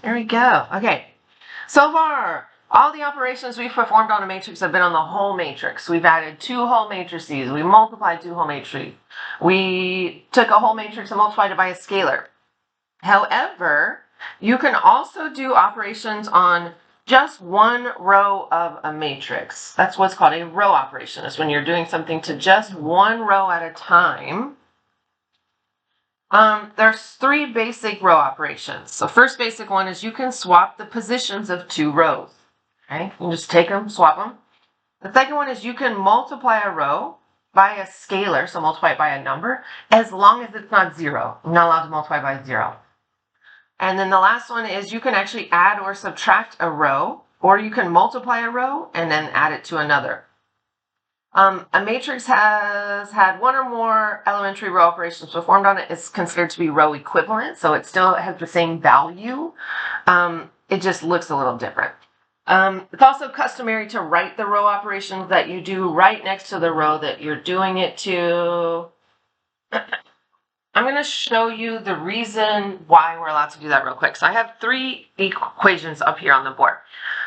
There we go. Okay. So far, all the operations we've performed on a matrix have been on the whole matrix. We've added 2 whole matrices. We multiplied 2 whole matrices. We took a whole matrix and multiplied it by a scalar. However, you can also do operations on just one row of a matrix. That's what's called a row operation. It's when you're doing something to just one row at a time. There's 3 basic row operations. So first basic one is you can swap the positions of 2 rows. Okay, you can just take them, swap them. The second one is you can multiply a row by a scalar, so multiply it by a number, as long as it's not 0. You're not allowed to multiply by 0. And then the last one is you can actually add or subtract a row, or you can multiply a row and then add it to another. A matrix has had 1 or more elementary row operations performed on it. It's considered to be row equivalent, so it still has the same value. It just looks a little different. It's also customary to write the row operations that you do right next to the row that you're doing it to. I'm going to show you the reason why we're allowed to do that real quick. So I have 3 equations up here on the board.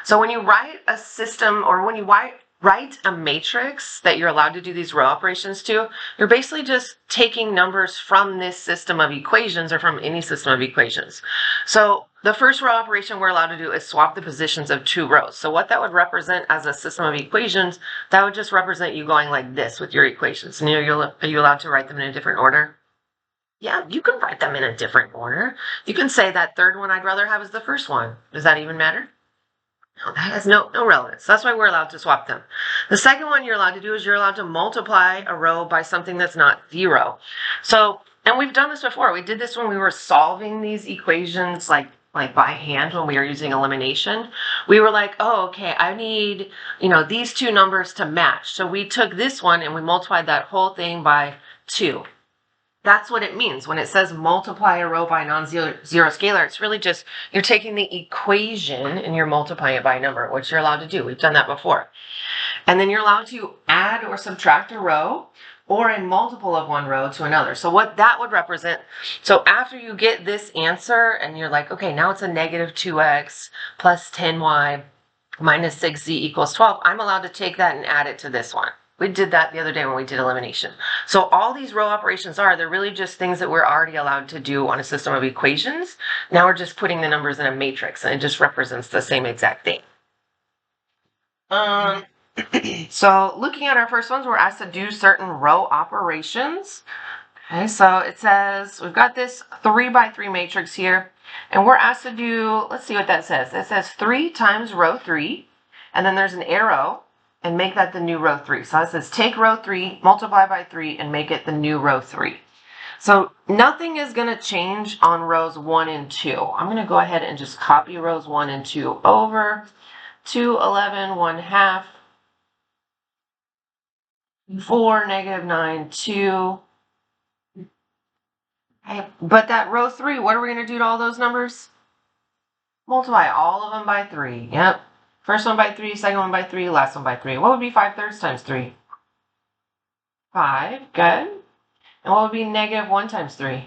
So when you write a system, or when you write a matrix that you're allowed to do these row operations to, you're basically just taking numbers from this system of equations or from any system of equations. So the first row operation we're allowed to do is swap the positions of 2 rows. So what that would represent as a system of equations, that would just represent you going like this with your equations. And are you allowed to write them in a different order? Yeah, you can write them in a different order. You can say that third one I'd rather have is the first one. Does that even matter? No, that has no relevance. That's why we're allowed to swap them. The second one you're allowed to do is you're allowed to multiply a row by something that's not 0. So, and we've done this before. We did this when we were solving these equations like by hand when we were using elimination. We were like, oh, okay, I need, these 2 numbers to match. So we took this one and we multiplied that whole thing by 2. That's what it means. When it says multiply a row by a non-zero scalar, it's really just you're taking the equation and you're multiplying it by a number, which you're allowed to do. We've done that before. And then you're allowed to add or subtract a row or a multiple of one row to another. So what that would represent, so after you get this answer and you're like, okay, now it's a negative 2x plus 10y minus 6z equals 12, I'm allowed to take that and add it to this one. We did that the other day when we did elimination. So all these row operations they're really just things that we're already allowed to do on a system of equations. Now we're just putting the numbers in a matrix and it just represents the same exact thing. So looking at our first ones, we're asked to do certain row operations. Okay, so it says we've got this 3 by 3 matrix here, and we're asked to do, let's see what that says. It says 3 times row 3, and then there's an arrow, and make that the new row 3. So it says take row 3, multiply by 3, and make it the new row 3. So nothing is going to change on rows 1 and 2. I'm going to go ahead and just copy rows 1 and 2 over. 2, 11, 1/2. 4, negative 9, 2. Okay, but that row 3, what are we going to do to all those numbers? Multiply all of them by 3. Yep. First one by 3, second one by 3, last one by 3. What would be 5/3 times 3? 5. Good. And what would be negative 1 times 3?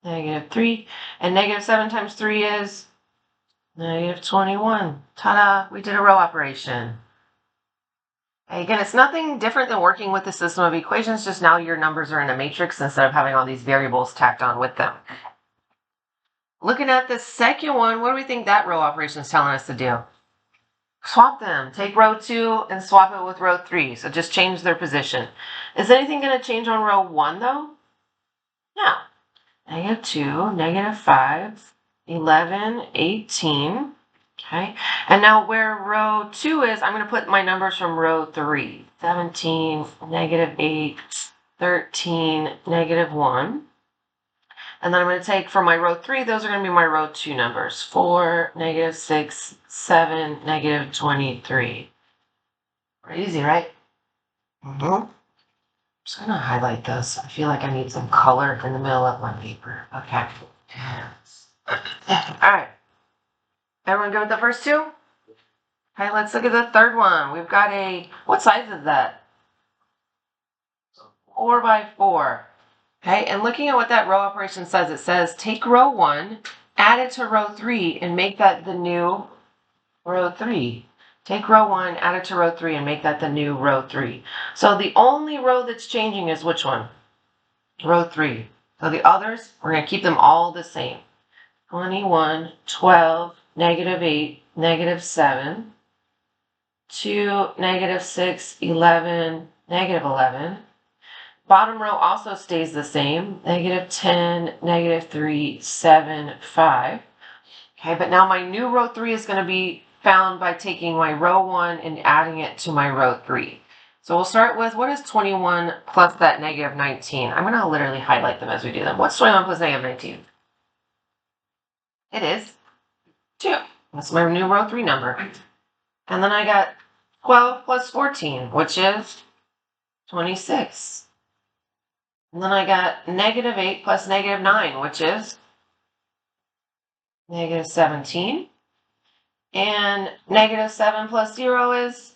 Negative 3. And negative 7 times 3 is negative 21. Ta-da! We did a row operation. Okay, again, it's nothing different than working with the system of equations, just now your numbers are in a matrix instead of having all these variables tacked on with them. Looking at the second one, what do we think that row operation is telling us to do? Swap them. Take row 2 and swap it with row 3. So just change their position. Is anything going to change on row 1 though? No. Negative 2, negative 5, 11, 18. Okay. And now where row 2 is, I'm going to put my numbers from row 3. 17, negative 8, 13, negative 1. And then I'm going to take from my row 3, those are going to be my row 2 numbers. 4, negative 6, 7, negative 23. Pretty easy, right? I'm just going to highlight those. I feel like I need some color in the middle of my paper. Okay. All right. Everyone good with the first 2? Okay, let's look at the third one. We've got what size is that? 4 by 4. Okay, and looking at what that row operation says, it says take row 1 add it to row 3 and make that the new row 3. Take row 1, add it to row 3, and make that the new row 3. So the only row that's changing is which one? Row 3. So the others, we're going to keep them all the same. 21, 12, negative 8, negative 7, 2, negative 6, 11, negative 11. Bottom row also stays the same. Negative 10, negative 3, 7, 5. Okay, but now my new row 3 is going to be found by taking my row 1 and adding it to my row 3. So we'll start with, what is 21 plus that negative 19? I'm going to literally highlight them as we do them. What's 21 plus negative 19? It is 2. That's my new row 3 number. And then I got 12 plus 14, which is 26. And then I got negative 8 plus negative 9, which is negative 17. And negative 7 plus 0 is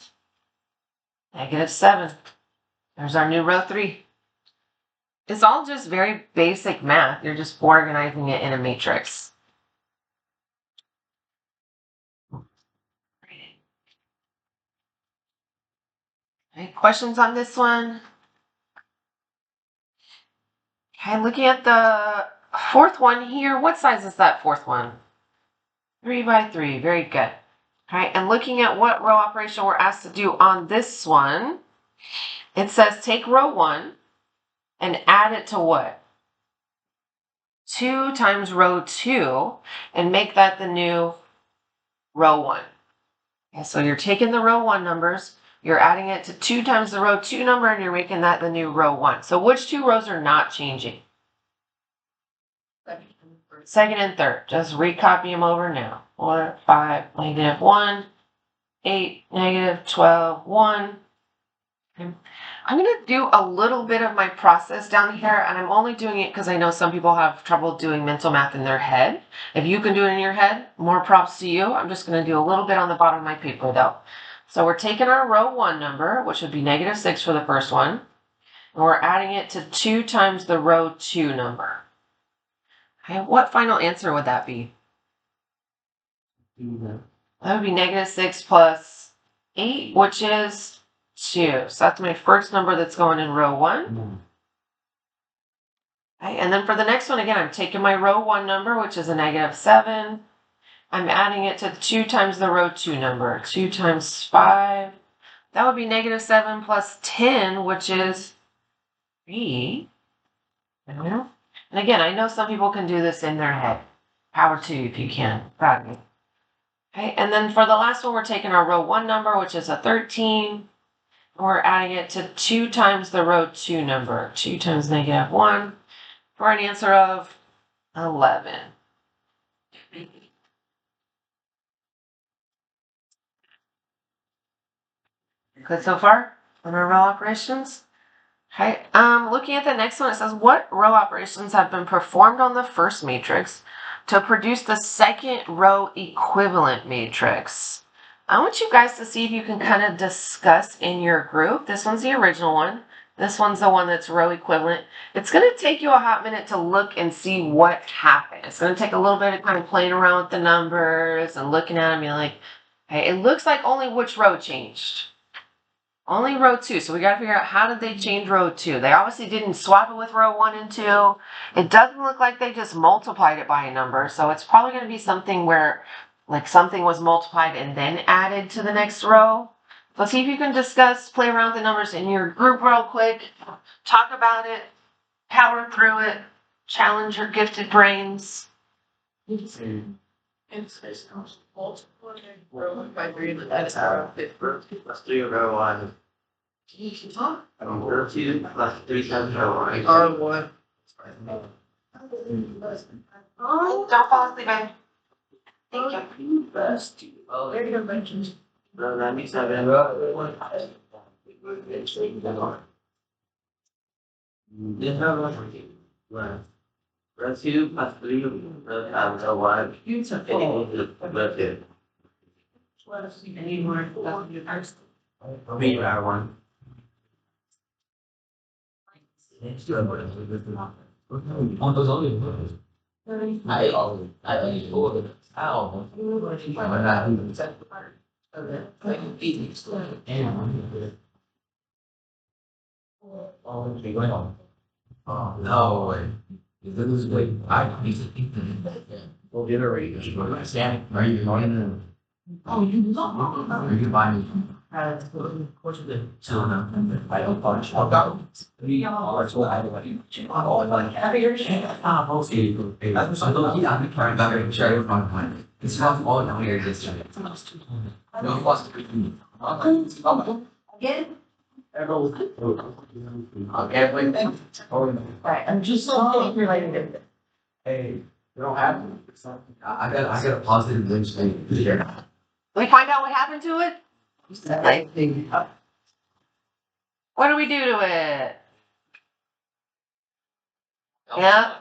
negative 7. There's our new row 3. It's all just very basic math. You're just organizing it in a matrix. Okay, questions on this one? Okay, looking at the fourth one here, what size is that fourth one? 3 by 3, very good. Okay, and looking at what row operation we're asked to do on this one, it says take row 1 and add it to what? 2 times row 2 and make that the new row 1. Okay, so you're taking the row 1 numbers, you're adding it to 2 times the row 2 number, and you're making that the new row 1. So which 2 rows are not changing? Second and third. Just recopy them over now. 4, 5, negative 1, 8, negative 12, 1. Okay. I'm going to do a little bit of my process down here, and I'm only doing it because I know some people have trouble doing mental math in their head. If you can do it in your head, more props to you. I'm just going to do a little bit on the bottom of my paper, though. So we're taking our row 1 number, which would be negative 6 for the first one, and we're adding it to 2 times the row 2 number. Okay, what final answer would that be? That would be negative 6 plus 8, which is 2. So that's my first number that's going in row 1. Okay, and then for the next one, again, I'm taking my row 1 number, which is a negative 7. I'm adding it to 2 times the row 2 number. 2 times 5. That would be negative 7 plus 10, which is 3. And again, I know some people can do this in their head. Power to you if you can. Proud of you. Okay, and then for the last one, we're taking our row 1 number, which is a 13. And we're adding it to 2 times the row 2 number. 2 times negative 1 for an answer of 11. Good so far on our row operations? Okay, looking at the next one, it says, what row operations have been performed on the first matrix to produce the second row equivalent matrix? I want you guys to see if you can kind of discuss in your group. This one's the original one. This one's the one that's row equivalent. It's going to take you a hot minute to look and see what happened. It's going to take a little bit of kind of playing around with the numbers and looking at them. You're like, hey, it looks like only which row changed. Only row 2. So we got to figure out how did they change row 2. They obviously didn't swap it with row 1 and 2. It doesn't look like they just multiplied it by a number. So it's probably going to be something where like something was multiplied and then added to the next row. So see if you can discuss, play around with the numbers in your group real quick. Talk about it. Power through it. Challenge your gifted brains. Multiply row by 3 and that's our fifth row. Plus 3 row 1. Row 2 plus 3 times row 1. Row 1. Oh, don't fall asleep, babe. Thank you. Plus 2. Oh, there you go, mentions. Row 97. Row 1. This row 1. Row 2 plus 3 row 1. Beautiful. Row 2. Any more? Me, row 1. On those only. I only ordered out. When I oh, be going on. Oh no way. This is like I need to think that. Well, iterate. Standing. Are you going? Oh, you love. Are you buying? Of course, the no. I don't punch. I'll go. That's what I do. Oh, like every year. Ah, most people. That's what I don't. Yeah, I'm carrying back and share with my mind. It's not all now here. Just no, it was. Again. Okay, wait. Right, I'm just so related to it. Hey, you don't have to. I got a positive link here. Did we find out what happened to it? What do we do to it? Yeah.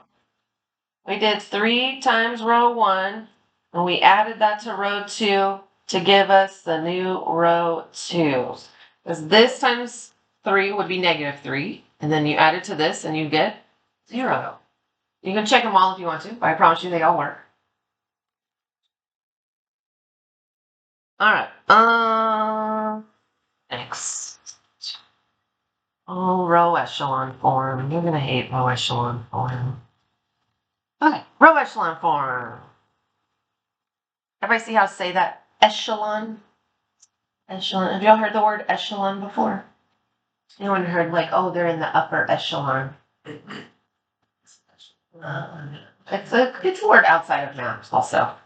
We did 3 times row 1, and we added that to row 2 to give us the new row 2. Because this times 3 would be -3, and then you add it to this and you get 0. You can check them all if you want to, but I promise you they all work. All right. Next. Oh, row echelon form. You're gonna hate row echelon form. Okay, row echelon form. Everybody see how to say that? Echelon? Echelon. Have y'all heard the word echelon before? Anyone heard like, oh, they're in the upper echelon? It's a word outside of math also.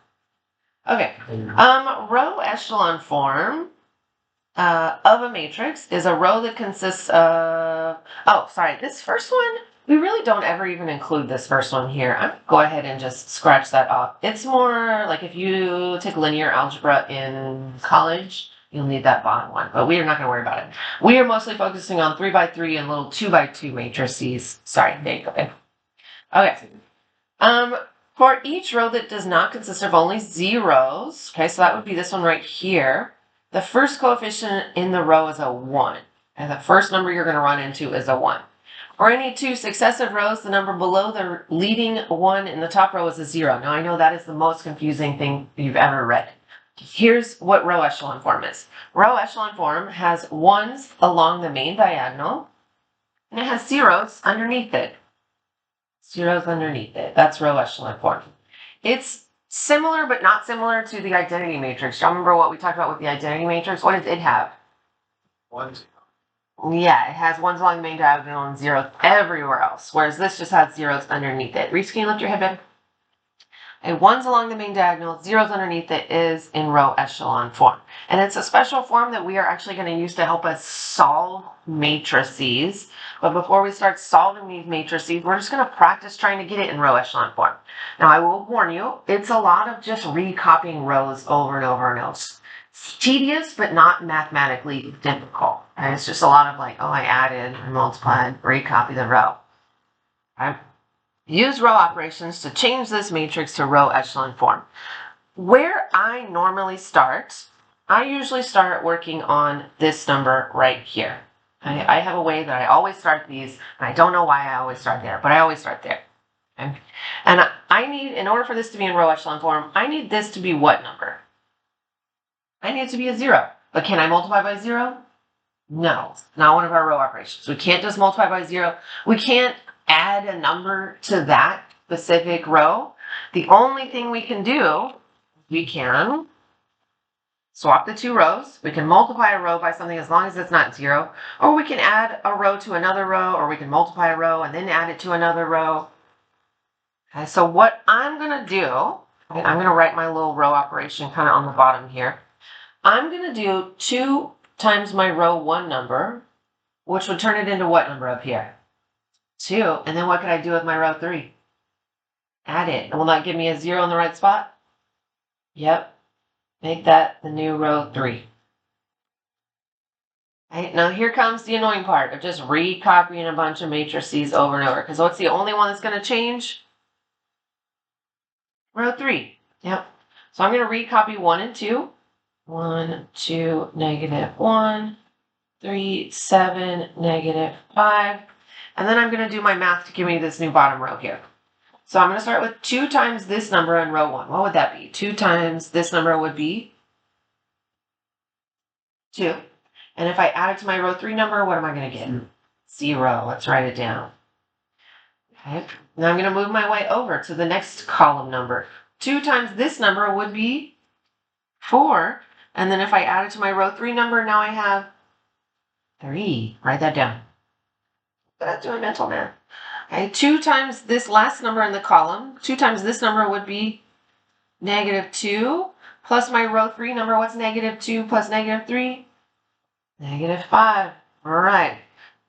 Okay. Row echelon form of a matrix is a row that consists of, oh, sorry, this first one, we really don't ever even include this first one here. I'm gonna go ahead and just scratch that off. It's more like if you take linear algebra in college, you'll need that bottom one, but we are not going to worry about it. We are mostly focusing on 3x3 and little 2x2 matrices. Sorry, there you go. Okay. For each row that does not consist of only zeros, okay, so that would be this one right here, the first coefficient in the row is a 1. And the first number you're going to run into is a 1. For any 2 successive rows, the number below the leading 1 in the top row is a 0. Now, I know that is the most confusing thing you've ever read. Here's what row echelon form is. Row echelon form has 1s along the main diagonal, and it has zeros underneath it. Zeros underneath it. That's row echelon form. It's similar but not similar to the identity matrix. Y'all remember what we talked about with the identity matrix? What does it have? 1s. Yeah, it has 1s along the main diagonal and zeros everywhere else, whereas this just has zeros underneath it. Reese, can you lift your head back? Okay, 1s along the main diagonal, zeros underneath it is in row echelon form. And it's a special form that we are actually going to use to help us solve matrices. But before we start solving these matrices, we're just going to practice trying to get it in row echelon form. Now, I will warn you, it's a lot of just recopying rows over and over and over. It's tedious, but not mathematically difficult. And it's just a lot of like, oh, I added, I multiplied, recopy the row. Okay? Use row operations to change this matrix to row echelon form. Where I normally start, I usually start working on this number right here. I have a way that I always start these, and I don't know why I always start there, but I always start there. Okay? And I need, in order for this to be in row echelon form, I need this to be what number? I need it to be a 0. But can I multiply by 0? No, not one of our row operations. We can't just multiply by 0. We can't add a number to that specific row. The only thing we can do, we can swap the 2 rows. We can multiply a row by something as long as it's not 0. Or we can add a row to another row, or we can multiply a row and then add it to another row. Okay, so what I'm going to do, I'm going to write my little row operation kind of on the bottom here. I'm going to do 2 times my row 1 number, which would turn it into what number up here? 2. And then what could I do with my row 3? Add it. And will that give me a 0 in the right spot? Yep. Make that the new row 3. Right, now here comes the annoying part of just recopying a bunch of matrices over and over. Because what's the only one that's going to change? Row 3. Yep. So I'm going to recopy 1 and 2. 1, 2, -1, 3, 7, -5. And then I'm going to do my math to give me this new bottom row here. So I'm going to start with 2 times this number in row 1. What would that be? 2 times this number would be 2. And if I add it to my row 3 number, what am I going to get? 0. Let's write it down. Okay. Now I'm going to move my way over to the next column number. 2 times this number would be 4. And then if I add it to my row 3 number, now I have 3. Write that down. That's doing mental math. Okay, 2 times this last number in the column, 2 times this number would be -2, plus my row 3 number. What's -2 plus -3? -5. All right,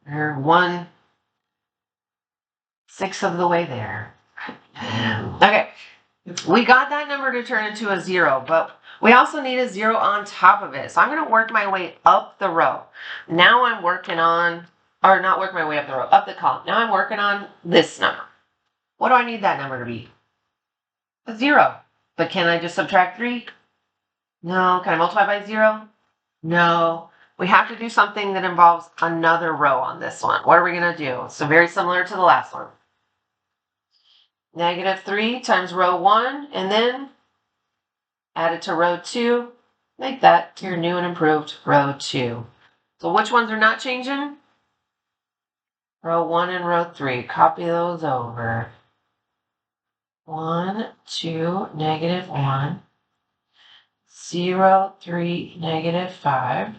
we're 1/6 of the way there. Okay, we got that number to turn into a 0, but we also need a 0 on top of it. So I'm going to work my way up the row. Now I'm working on, or not work my way up the row, up the column. Now I'm working on this number. What do I need that number to be? A 0. But can I just subtract 3? No. Can I multiply by 0? No. We have to do something that involves another row on this one. What are we going to do? So very similar to the last one. -3 times row 1, and then add it to row 2. Make that your new and improved row 2. So which ones are not changing? Row 1 and row 3. Copy those over. 1, 2, -1. 0, 3, -5.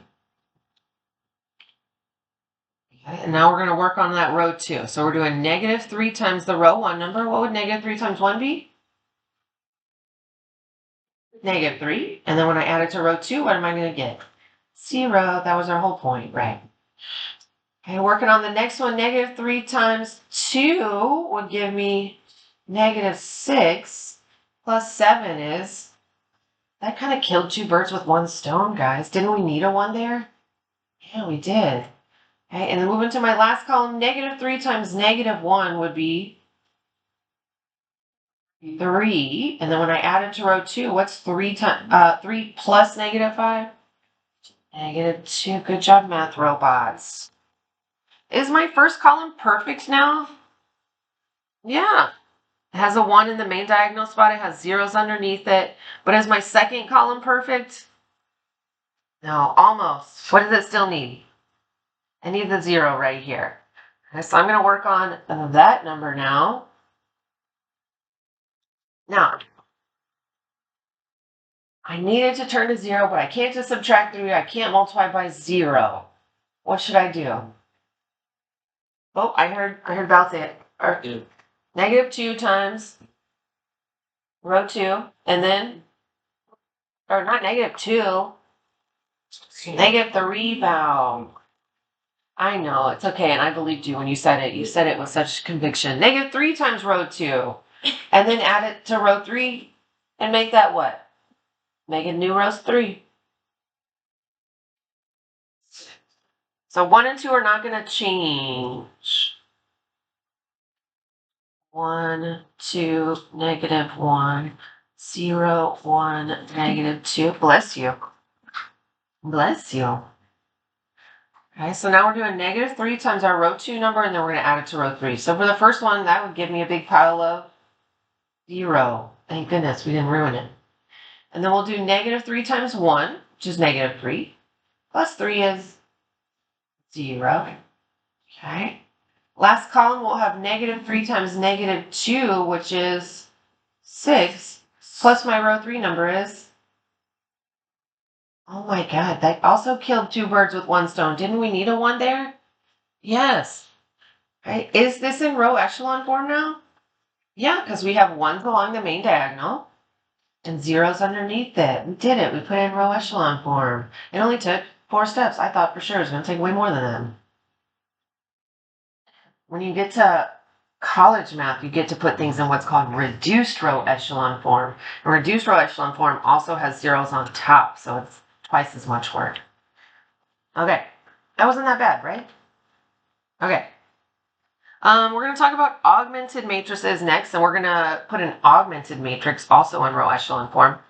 Okay, and now we're going to work on that row 2. So we're doing -3 times the row 1 number. What would -3 times 1 be? -3. And then when I add it to row 2, what am I going to get? 0. That was our whole point, right? Okay, working on the next one, -3 times 2 would give me -6 plus 7 is, that kind of killed 2 birds with 1 stone, guys. Didn't we need a 1 there? Yeah, we did. Okay, and then moving to my last column, -3 times -1 would be 3. And then when I add it to row 2, what's 3 plus -5? -2. Good job, math robots. Is my first column perfect now? Yeah. It has a 1 in the main diagonal spot. It has zeros underneath it. But is my second column perfect? No, almost. What does it still need? I need the 0 right here. Okay, so I'm going to work on that number now. Now, I needed to turn to 0, but I can't just subtract 3. I can't multiply by 0. What should I do? Oh, I heard Val say it. Or, -2 times row 2, and then, or not -2, -3, Val. I know, it's okay, and I believed you when you said it. You said it with such conviction. -3 times row 2, and then add it to row 3, and make that what? Make a new row 3. So 1 and 2 are not going to change. 1, 2, -1, 0, 1, -2. Bless you. Bless you. Okay, so now we're doing -3 times our row 2 number, and then we're going to add it to row 3. So for the first one, that would give me a big pile of 0. Thank goodness we didn't ruin it. And then we'll do -3 times 1, which is -3, plus 3 is 0. Okay. Last column, we'll have -3 times -2, which is 6, plus my row 3 number is, oh my God, that also killed 2 birds with 1 stone. Didn't we need a 1 there? Yes. Right. Is this in row echelon form now? Yeah, because we have 1s along the main diagonal and 0s underneath it. We did it. We put it in row echelon form. It only took 4 steps. I thought for sure it was going to take way more than that. When you get to college math, you get to put things in what's called reduced row echelon form. And reduced row echelon form also has 0s on top, so it's twice as much work. Okay, that wasn't that bad, right? Okay. We're going to talk about augmented matrices next, and we're going to put an augmented matrix also in row echelon form.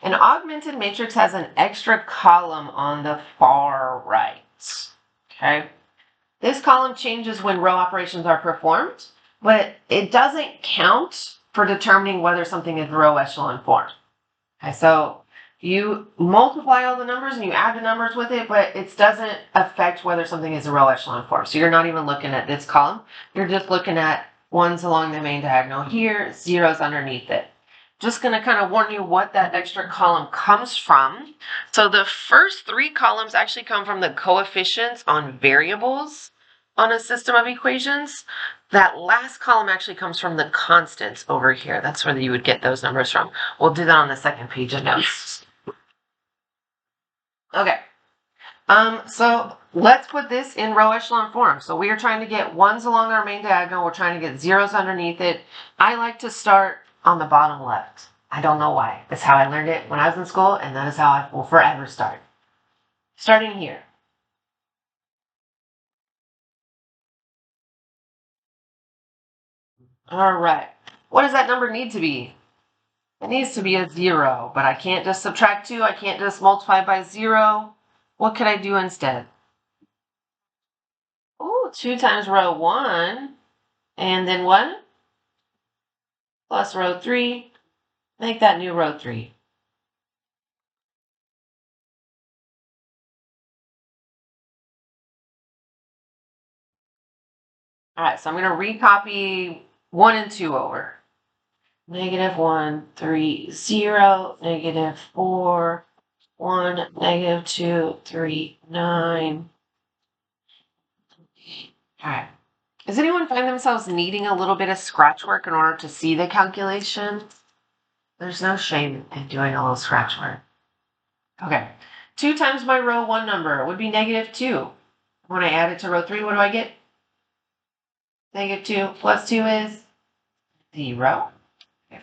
An augmented matrix has an extra column on the far right. Okay. This column changes when row operations are performed, but it doesn't count for determining whether something is row echelon form. Okay, so you multiply all the numbers and you add the numbers with it, but it doesn't affect whether something is a row echelon form. So you're not even looking at this column. You're just looking at ones along the main diagonal here, zeros underneath it. Just going to kind of warn you what that extra column comes from. So the first three columns actually come from the coefficients on variables on a system of equations. That last column actually comes from the constants over here. That's where you would get those numbers from. We'll do that on the second page of notes. Okay. So let's put this in row echelon form. So we are trying to get ones along our main diagonal. We're trying to get zeros underneath it. I like to start on the bottom left. I don't know why. That's how I learned it when I was in school, and that is how I will forever start. Starting here. All right. What does that number need to be? It needs to be a 0, but I can't just subtract 2. I can't just multiply by 0. What could I do instead? Oh, 2 times row 1. And then what? Plus row 3. Make that new row 3. All right, so I'm going to recopy 1 and 2 over. Negative 1, 3, 0, negative 4, 1, negative 2, 3, 9. All right. Does anyone find themselves needing a little bit of scratch work in order to see the calculation? There's no shame in doing a little scratch work. Okay. 2 times my row 1 number would be negative 2. When I add it to row 3, what do I get? Negative 2 plus 2 is 0. Okay.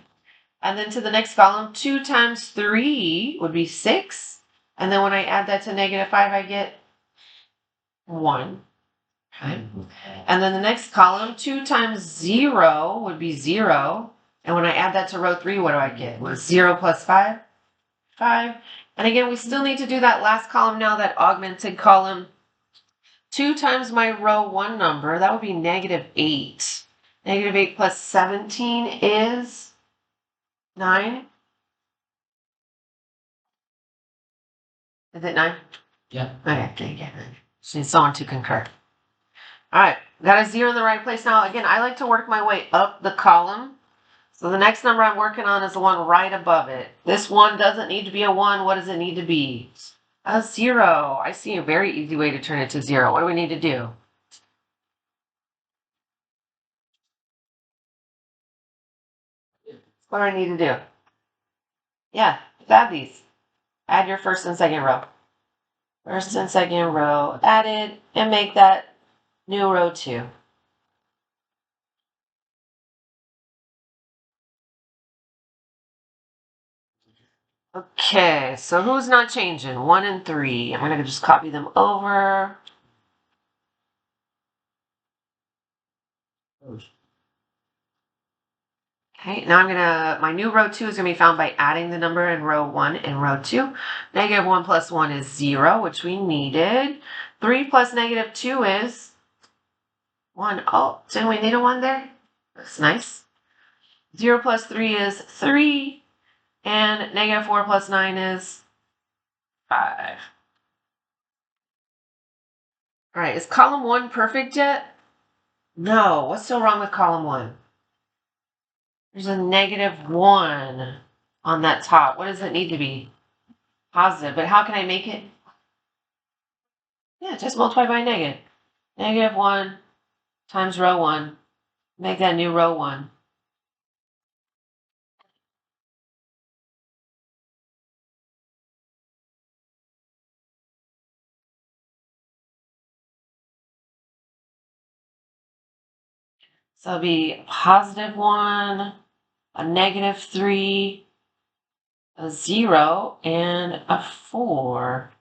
And then to the next column, 2 times 3 would be 6. And then when I add that to negative 5, I get 1. Okay. And then the next column, 2 times 0 would be 0. And when I add that to row 3, what do I get? Well, 0 plus 5? 5. And again, we still need to do that last column now, that augmented column. 2 times my row 1 number, that would be negative 8. Negative 8 plus 17 is 9. Is it 9? Yeah. Okay, thank you. Just need someone to concur. All right, got a 0 in the right place now. Again, I like to work my way up the column. So the next number I'm working on is the one right above it. This one doesn't need to be a 1. What does it need to be? A 0. I see a very easy way to turn it to 0. What do we need to do? What do I need to do? Yeah, add these. Add your first and second row. First and second row added, and make that new row 2. Okay, so who's not changing? 1 and 3. I'm going to just copy them over. Okay, now my new row 2 is going to be found by adding the number in row 1 and row 2. Negative 1 plus 1 is 0, which we needed. 3 plus negative 2 is 1. Oh, didn't we need a 1 there? That's nice. 0 plus 3 is 3. And negative 4 plus 9 is 5. All right, is column 1 perfect yet? No, what's still wrong with column 1? There's a negative 1 on that top. What does it need to be? Positive, but how can I make it? Yeah, just multiply by negative. Negative 1 times row 1. Make that new row 1. So it'll be a positive 1, a negative 3, a 0, and a 4.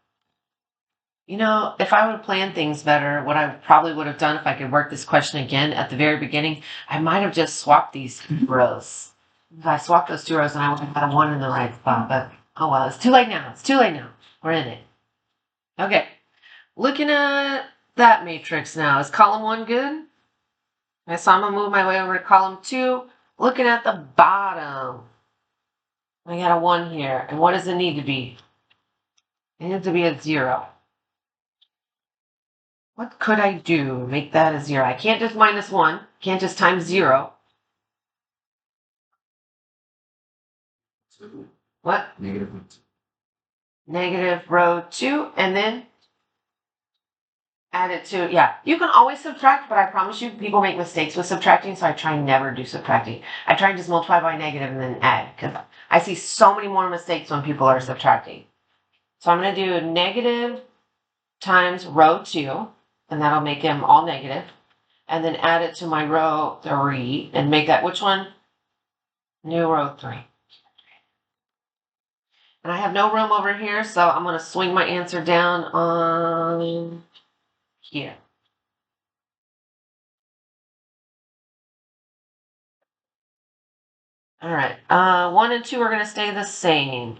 You know, if I would have planned things better, what I probably would have done if I could work this question again at the very beginning, I might have just swapped these rows. If I swapped those 2 rows, and I would have had a 1 in the right spot. But, oh well, it's too late now. It's too late now. We're in it. Okay. Looking at that matrix now. Is column 1 good? Okay, so I'm going to move my way over to column 2. Looking at the bottom, I got a 1 here. And what does it need to be? It needs to be a 0. What could I do to make that a 0? I can't just minus 1. Can't just times 0. What? Negative row 2, and then add it to, yeah. You can always subtract, but I promise you, people make mistakes with subtracting, so I try never do subtracting. I try and just multiply by negative and then add, because I see so many more mistakes when people are subtracting. So I'm going to do negative times row 2, and that'll make them all negative. And then add it to my row 3, and make that, which one? New row 3. And I have no room over here, so I'm going to swing my answer down on here. All right, 1 and 2 are going to stay the same.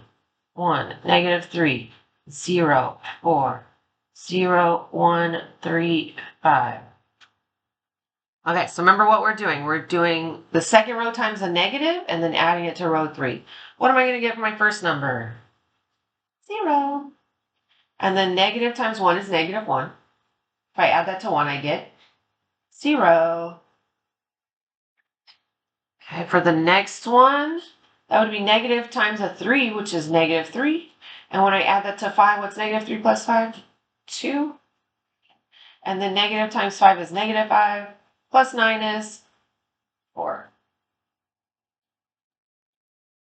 1, negative 3, 0, 4, 0, 1, 3, 5. Okay, so remember what we're doing. We're doing the second row times a negative and then adding it to row 3. What am I going to get for my first number? 0. And then negative times 1 is negative 1. If I add that to 1, I get 0. Okay, for the next one, that would be negative times a 3, which is negative 3. And when I add that to 5, what's negative 3 plus 5? 2. And then negative times 5 is negative 5. Plus 9 is 4.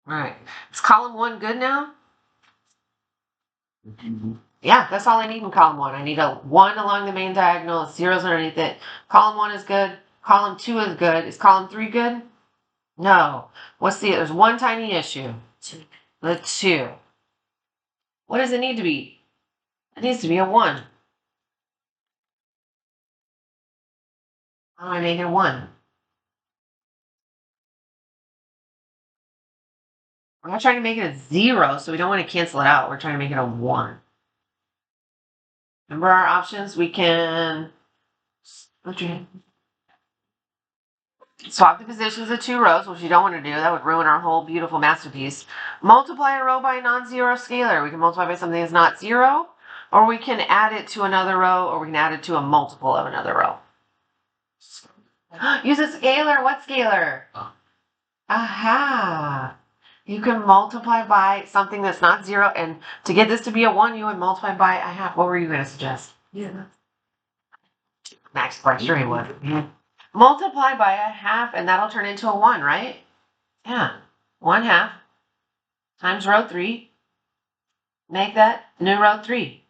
All right. Is column 1 good now? Yeah, that's all I need in column 1. I need a 1 along the main diagonal, zeros underneath it. Column 1 is good. Column 2 is good. Is column 3 good? No. There's one tiny issue. The 2. What does it need to be? It needs to be a 1. How do I make it a 1? We're not trying to make it a 0, so we don't want to cancel it out. We're trying to make it a 1. Remember our options? We can swap the positions of 2 rows, which you don't want to do. That would ruin our whole beautiful masterpiece. Multiply a row by a non-zero scalar. We can multiply by something that's not 0, or we can add it to another row, or we can add it to a multiple of another row. Use a scalar. What scalar? Aha. You can multiply by something that's not 0, and to get this to be a 1, you would multiply by a half. What were you going to suggest? Yeah. Max quite sure he would. Multiply by a half, and that'll turn into a 1, right? Yeah. 1/2 times row 3. Make that new row 3.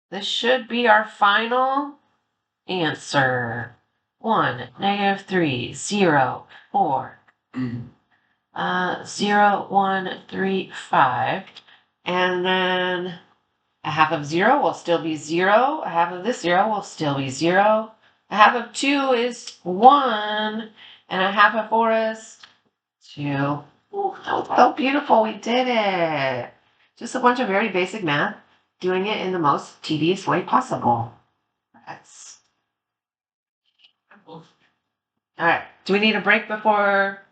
This should be our final answer. 1, negative 3, 0, 4. 0, 1, 3, 5. And then a half of 0 will still be 0. A half of this 0 will still be 0. A half of 2 is 1. And a half of 4 is 2. Ooh, that was so beautiful. We did it. Just a bunch of very basic math, doing it in the most tedious way possible. All right. Do we need a break before